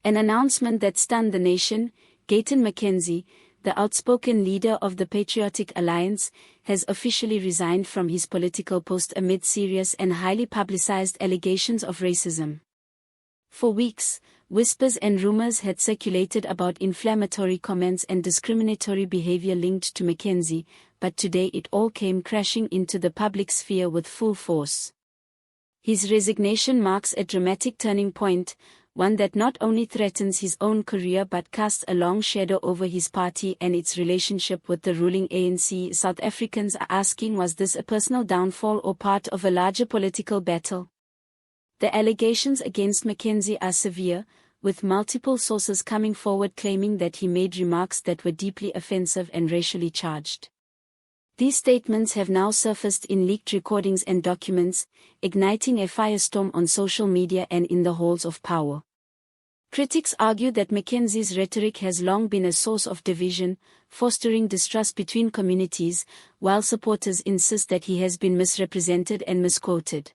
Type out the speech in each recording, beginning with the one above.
An announcement that stunned the nation. Gayton McKenzie, the outspoken leader of the Patriotic Alliance, has officially resigned from his political post amid serious and highly publicized allegations of racism. For weeks, whispers and rumors had circulated about inflammatory comments and discriminatory behavior linked to McKenzie, but today it all came crashing into the public sphere with full force. His resignation marks a dramatic turning point, one that not only threatens his own career but casts a long shadow over his party and its relationship with the ruling ANC. South Africans are asking, was this a personal downfall or part of a larger political battle? The allegations against McKenzie are severe, with multiple sources coming forward claiming that he made remarks that were deeply offensive and racially charged. These statements have now surfaced in leaked recordings and documents, igniting a firestorm on social media and in the halls of power. Critics argue that McKenzie's rhetoric has long been a source of division, fostering distrust between communities, while supporters insist that he has been misrepresented and misquoted.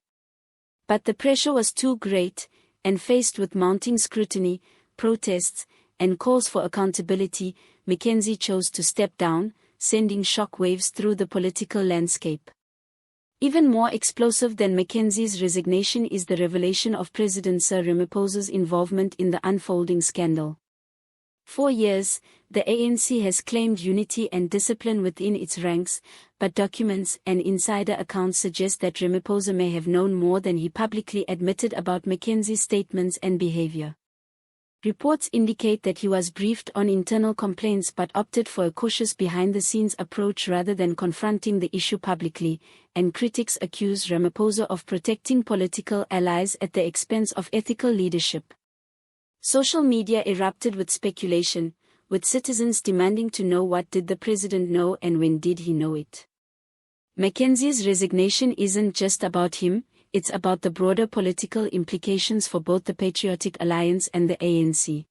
But the pressure was too great, and faced with mounting scrutiny, protests, and calls for accountability, McKenzie chose to step down, sending shockwaves through the political landscape. Even more explosive than McKenzie's resignation is the revelation of President Cyril Ramaphosa's involvement in the unfolding scandal. For years, the ANC has claimed unity and discipline within its ranks, but documents and insider accounts suggest that Ramaphosa may have known more than he publicly admitted about McKenzie's statements and behavior. Reports indicate that he was briefed on internal complaints but opted for a cautious behind-the-scenes approach rather than confronting the issue publicly, and critics accuse Ramaphosa of protecting political allies at the expense of ethical leadership. Social media erupted with speculation, with citizens demanding to know what did the president know and when did he know it. McKenzie's resignation isn't just about him, it's about the broader political implications for both the Patriotic Alliance and the ANC.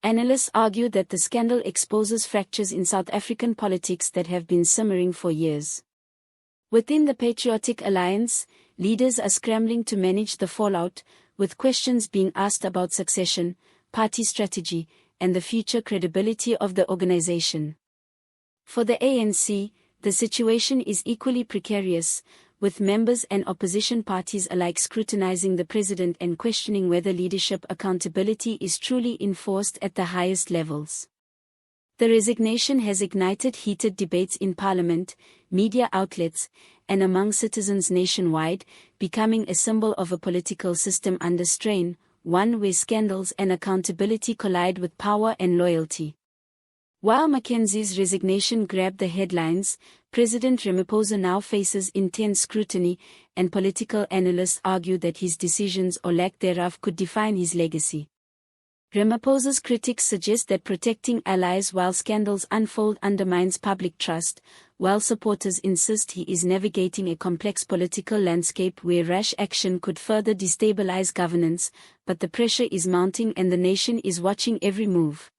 Analysts argue that the scandal exposes fractures in South African politics that have been simmering for years. Within the Patriotic Alliance, leaders are scrambling to manage the fallout, with questions being asked about succession, party strategy, and the future credibility of the organization. For the ANC, the situation is equally precarious, with members and opposition parties alike scrutinizing the president and questioning whether leadership accountability is truly enforced at the highest levels. The resignation has ignited heated debates in parliament, media outlets, and among citizens nationwide, becoming a symbol of a political system under strain, one where scandals and accountability collide with power and loyalty. While McKenzie's resignation grabbed the headlines, President Ramaphosa now faces intense scrutiny, and political analysts argue that his decisions or lack thereof could define his legacy. Ramaphosa's critics suggest that protecting allies while scandals unfold undermines public trust, while supporters insist he is navigating a complex political landscape where rash action could further destabilize governance, but the pressure is mounting and the nation is watching every move.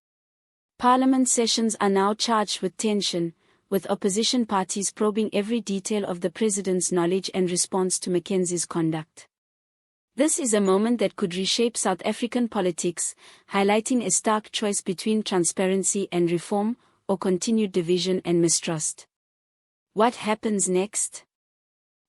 Parliament sessions are now charged with tension, with opposition parties probing every detail of the president's knowledge and response to McKenzie's conduct. This is a moment that could reshape South African politics, highlighting a stark choice between transparency and reform, or continued division and mistrust. What happens next?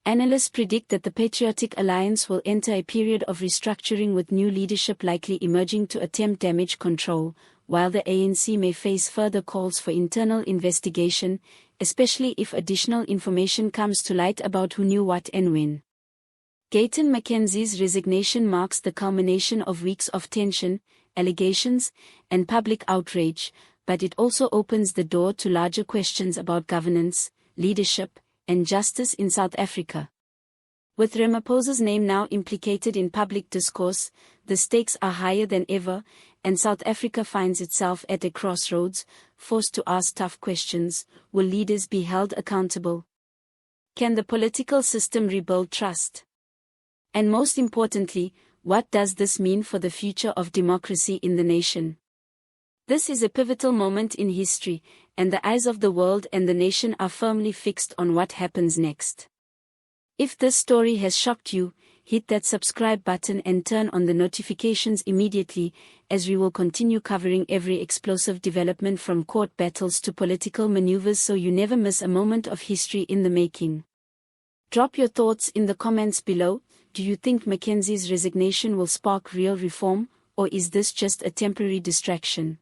Analysts predict that the Patriotic Alliance will enter a period of restructuring with new leadership likely emerging to attempt damage control, while the ANC may face further calls for internal investigation, especially if additional information comes to light about who knew what and when. Gayton McKenzie's resignation marks the culmination of weeks of tension, allegations, and public outrage, but it also opens the door to larger questions about governance, leadership, and justice in South Africa. With Ramaphosa's name now implicated in public discourse, the stakes are higher than ever, and South Africa finds itself at a crossroads, forced to ask tough questions. Will leaders be held accountable? Can the political system rebuild trust? And most importantly, what does this mean for the future of democracy in the nation? This is a pivotal moment in history, and the eyes of the world and the nation are firmly fixed on what happens next. If this story has shocked you, hit that subscribe button and turn on the notifications immediately, as we will continue covering every explosive development from court battles to political maneuvers so you never miss a moment of history in the making. Drop your thoughts in the comments below. Do you think McKenzie's resignation will spark real reform, or is this just a temporary distraction?